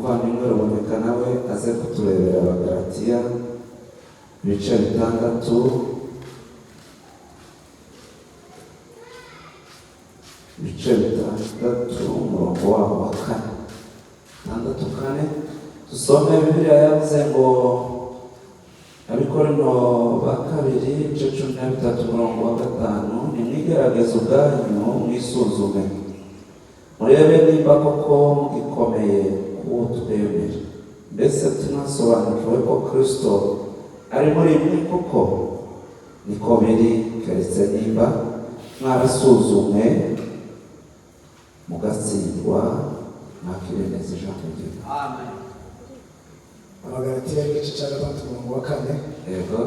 umuvandimwe ruboneka nawe aze kuturebera Abagalatiya ibice 6 ibice 6 umurongo waho wa 4 dusome Bibiliya yavuze ngo Abikorino ba kabiri ibice 13 umurongo wa 5 nimwigerageze ubwanyu mwisuzume murebe niba koko mugikomeye kuwo twemera mbese tunasobanukiwe ko Kristo ari muri mwe koko niko biri keretse niba mwarasuzumwe mugatsindwa mwakiremeza ijambo ry'Imana. Amen. Abagalatiya igice cya 6 umurongo wa 4. Yego.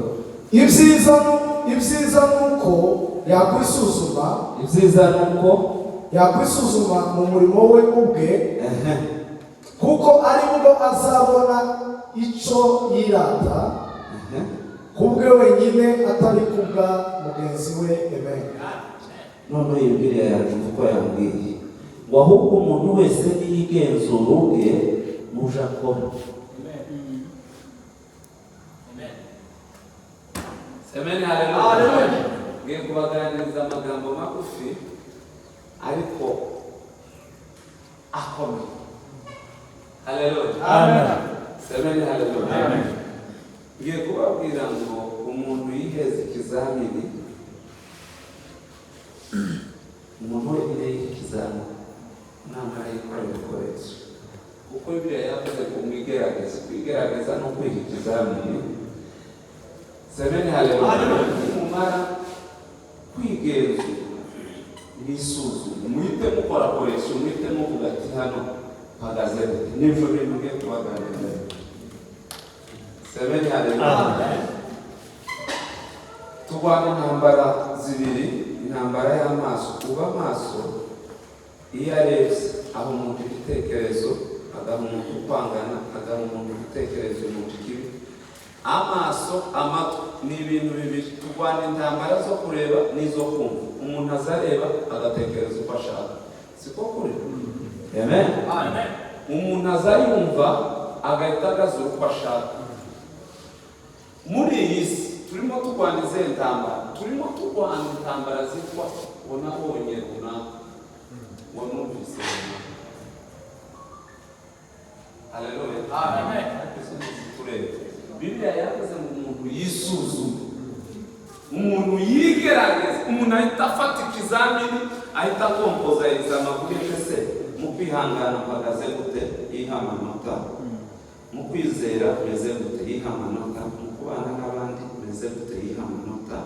Ibyiza nuko yakwisuzuma mu murimo we ubwe kuko ari bwo azabona icyo yirata kubwe wenyine atari kubwa mugenzi we. Amen. None Bibiliya yacu uko yambwiye ngo ahubwo umuntu wese niyigenzura ubwe mu Jakobo. Amen. Haleluya. Ngiye kubaganiriza amagambo magufi ariko akomeye. Haleluya. Amen. Amen. Haleluya. Amen. Ngiye kubabwira ngo umuntu yiheze ikizamini, umuntu wese yiheze ikizamini namara yikora ibikoresho kuko Bibiliya yavuze ngo mwigerageze. Kwigerageza no kwiga ikizamini. Amen. Haleluya. Mumara kwigenzura n'isuzume muhite mukorakoresha muhite muvuga ati hano mpagaze n'ibyo bintu ngiye kubaganiriza. Amen. Haleluya. Turwana intambara zibiri, intambara y'amaso. Kuba amaso iyo arebye aho umuntu ibitekerezo agaha umuntu kwangana, agaha umuntu ibitekerezo umuntu kibi. Amaso amatwi ni ibintu bibiri. Turwana intambara zo kureba n'izo kumva. Umuntu azareba agatekereza uko ashaka, siko kuri? Amen. Amen. Umuntu azayumva agahita agazura uko ashaka. Muri iyi si turimo turwana izi ntambara, turimo turwana intambara zitwa ubona bonye runaka wanumvise. Haleluya. Amen. Bibiliya yavuze ngo umuntu yisuzume, umuntu yigerageze, umuntu ahita afata ikizamini, ahita akompoza examen kuri ese mu kwihangana mpagaze gute, yiha amanota, mu kwizera meze gute, yiha amanota, mu kubana n'abandi meze gute, yiha amanota,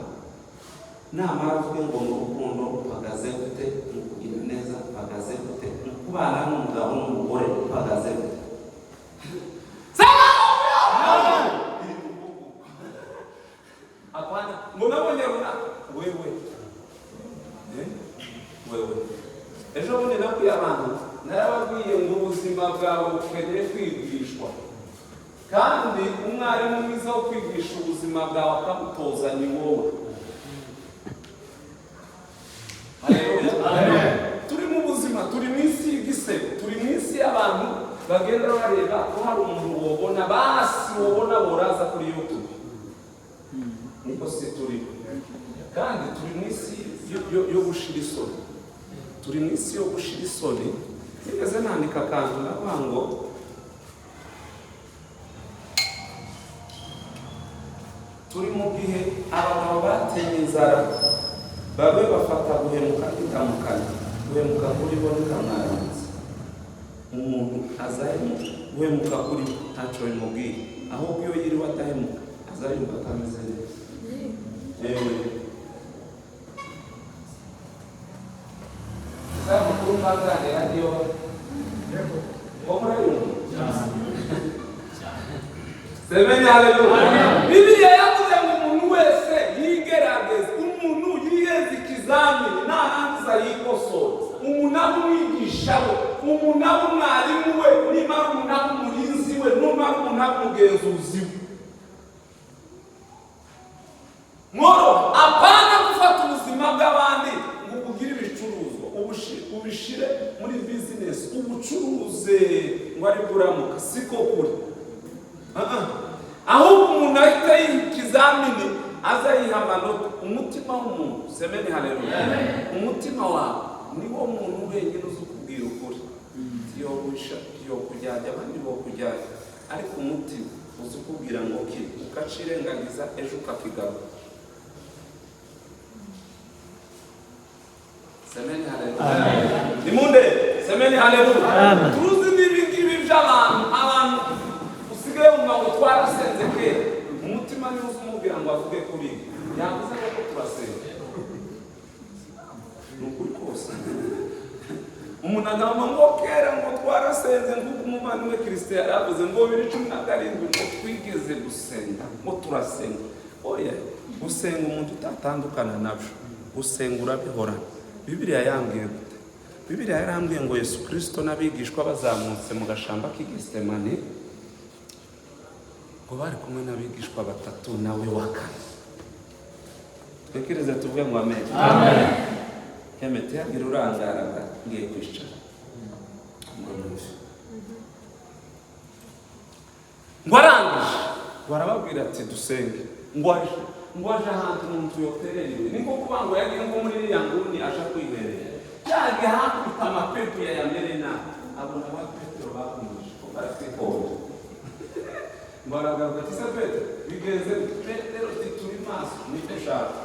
namara avuge ngo mu rukundo mpagaze gute, mu kugira neza mpagaze gute, mu kubana n'umugabo n'umugore mpagaze gute. Apana, mbona bonyaruna wewe. Ejo bundi nabwiye abantu, narababwiye ngo ubuzima bwawe bukeneye kwigishwa. Kandi umwarimu mwiza wo kwigisha ubuzima bwawe akabutoza ni wowe. Haleluya. Amen. Turi mu buzima, turi mu isi y'igisebo, turi mu isi y'abantu bagenda bareba ko hari umuntu wobona basi wobona boraza kuri YouTube. Niko se turi. Kandi turi mu isi yo gushira isoni. Turi mu isi yo gushira isoni. Nigeze nandika akantu navuga ngo turi mu gihe abagabo batenye inzara babe bafata guhemuka bitamukanye. Guhemuka kuri bo nikamwaranze. Umuntu azahemuka guhemuka kuri ntacyo bimubwiye, ahubwo iyo yiriwe atahemuka azayumva atameze neza. Saya mukuru mbagane radio. Ngomora yumva. Amen. Haleluya. Bibiliya yavuze ngo umuntu wese yigerageze, umuntu yiheze ikizamini narangiza yikosora. Umuntu amwigisha we, umuntu umwarimu we, nimara umuntu umurinzi we, nimara umuntu umugenzuzi we. Moro apana gufata ubuzima bw'abandi ngo ugire ibicuruzwa ubishire muri business ubucuruze ngo ari buramuka siko kuri. Ahubwo umuntu ahita yiha ikizamini aza yiha amanota. Umutima w'umuntu, semeni haleluya, umutima wawe niwo muntu wenyine uzi kubwira ukuri. Iyo wisha iyo kujyajya abandi bo kujyajya, ariko umutima uzi kubwira ngo kiri ukacirengagiza ejo ukakigaruka. Semeni haleluya. Nimunde semeni haleluya. Tuzi n'ibingibi by'abantu usigaye wumva ngo twarasenze kera, umutima niwo uzumubwira ngo avuge kuri yavuze ko turasenga. Nukuri kose umuntu agamba ngo kera ngo twarasenze nk'uko umuvandimwe Kristo yaravuze ngo 2017 ngo twigeze gusenga ngo turasenga. Oya, gusenga umuntu utatandukana nabyo, gusenga urabihora. Bibiliya yambwiye gute? Bibiliya yarambwiye ngo Yesu Kristo n'abigishwa bazamutse mu gashamba k'Igetsemane, ngo bari kumwe n'abigishwa batatu nawe wa kane. Twekireze tuvuge ngo amen. Amen. Yamete yagira urangaraga ngiye kwicara. Ngo arangije barababwira ati dusenge. Ngo aje ahantu umuntu yotereye. Niko kuba ngo yagiye ngo muri iriya nguni aje kwiherera. Yagiye hakuta amapepo ya Yamerena. Abona wa Petero bakumuje ko baratekoje. Ngo aragaruka ati se Petero bigeze Petero tituri maso niteshaka.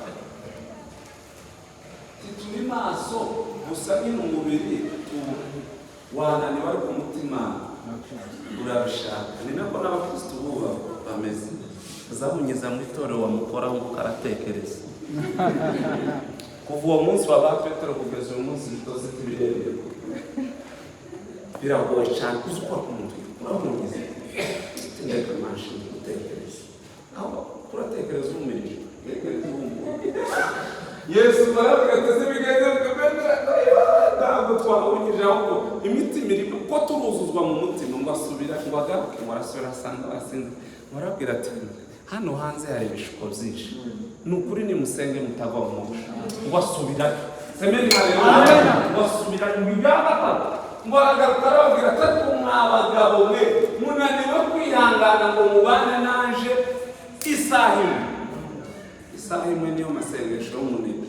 Tituri maso gusa nyine umubiri wanani bari ku mutima urabishaka. Ni nako n'abakristo buba bameze. Zabunyeza mu itorero wamukora ngo karatekereza. Kuva uwo munsi wa ba Petero kugeza uyu munsi bitoze tibirebe. Biragoye cyane kuzukora ku muntu. Uramugize. Ndeka mashini gutekereza. Aho kuratekereza umirije. Tekereza umuntu. Yesu barabigeze bigeze ntabwo twahungije ahubwo imitima iri ko turuzuzwa mu mutima ngo asubira ngo agaruke ngo arasubira asanga basinze. Barabwira ati hano hanze hari ibishuko byinshi, ni ukuri nimusenge mutagwa mu mubusha ngo asubira. Semeni haleluya. Ngo asubira ngo ibyaha ngo aragaruka arababwira ati mwabagabo mwe munaniwe kwihangana ngo mubane nanje isaha imwe. Isaha imwe niyo masengesho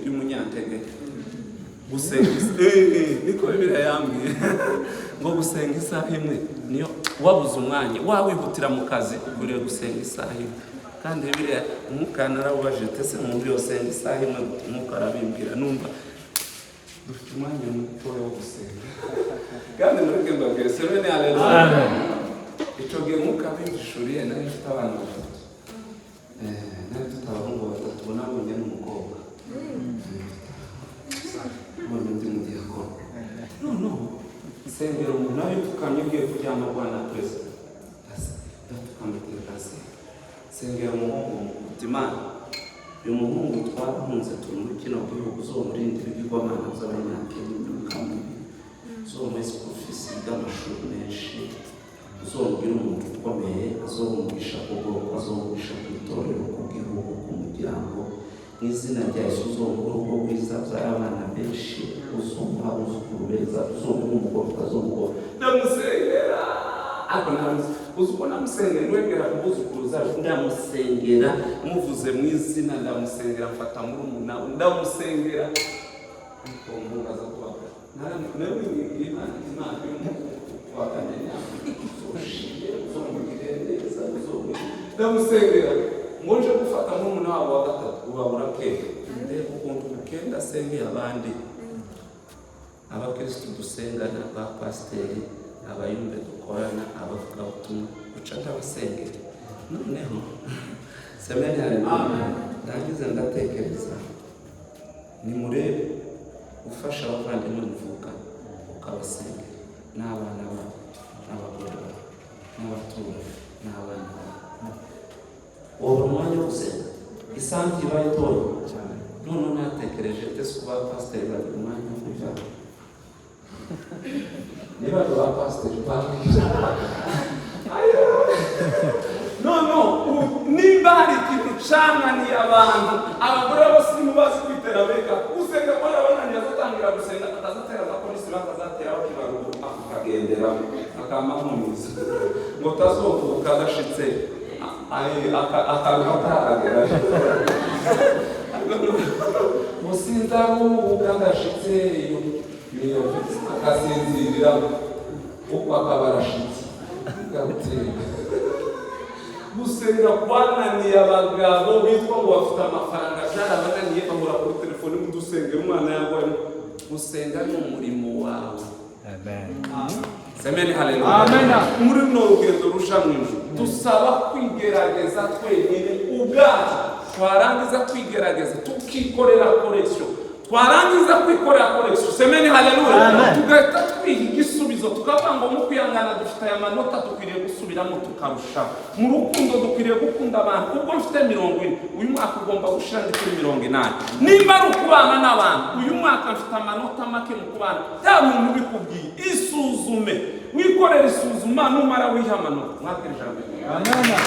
y'umunyantege. Gusenga niko Bibiliya yambwiye ngo gusenga isaha imwe niyo wabuze umwanya wawihutira mu kazi uguriye gusenga isaha imwe. Kandi Bibiliya umwuka narabubajije tese mu byo senga isaha imwe umwuka arabimbwira numva dufite umwanya muto wo gusenga. Kandi mureke mbabwire semeni haleluya. Icyo gihe umwuka bimbishuriye nari mfite abana batatu. Nari mfite abahungu batatu nabonye n'umukobwa. Mbona ndi mu diakoni. No. Sengera umuntu nawe tukamye ugiye kujyana Rwanda President. Ndatukamutira kasi. Sengera umuhungu Mutimana. Uyu muhungu twahunze turi muri kino gihugu zo murindi bigwamana z'abanyakenya n'ukamwe. Zo muri office y'amashuri menshi. Zo ngira umuntu ukomeye azomwisha ubwoko azomwisha itorero ku gihugu ku muryango. N'izina rya Yesu uzomura urugo rwiza by'abana benshi uzumva uzukuru beza uzumva umukobwa uzumva ndamusengera. Ako uzuko namusengera nwegera kubuzukuruza ndamusengera muvuze mu izina ndamusengera mfata muri umuntu ndamusengera ko mbunga za kwaka nawe Imana y'umukwakanya uzomugirendeza ndamusengera ngoje gufata n'umuntu wabo wa gatatu ubabura keke ndeko ukuntu ukenda sengera abandi abakristo dusengana ba pasiteri abayumbe dukorana abavuga ubutumwa uca ndabasengera. Noneho semeni haleluya. Ndagize ndatekereza nimurebe ufasha abavandimwe muvuka ukabasengera n'abana babo n'abagore babo n'abaturanyi n'abana babo. Uwo mwanya wose isanti bayitoye none natekereje tese kuba pasiteri bari umwanya wo kujyana niba ba pasiteri bakije no nimba hari ikintu camaniye abantu abagore b'abasirimu bazi kwitera beka gusenga mbona bananiye azatangira gusenga atazatera za polisi bakazatera bakibaruka akagendera akamamuniza ngo tazovuka agashitse akaruhatagera musinza ubuka agashitse iyo akasinzirira uko akabarashitse gusenga kwananiye abagabo bitwa ngo bafite amafaranga byarabananiye bahora kuri telefone mudusengera umwana yarwaye. Gusenga ni umurimo wawe. Amen. Semeni haleluya. Amen. Muri no rugendo rusha mw'ijuru dusaba kwigerageza twenyine ubwacu, twarangiza kwigerageza tukikorera correction, twarangiza kwikorera correction. Semeni haleluya. Tugahita twiga igisubizo tukavuga ngo mu kwihangana dufite aya manota dukwiriye gusubiramo tukarusha. Mu rukundo dukwiriye gukunda abantu. Ubwo mfite 40 uyu mwaka ugomba gushira ndi kuri 80. Nimba ari ukubana n'abantu uyu mwaka mfite amanota make mu kubana, nta muntu ubikubwiye. Isuzume, wikorera isuzuma numara wiha amanota. Mwakirije. Amen.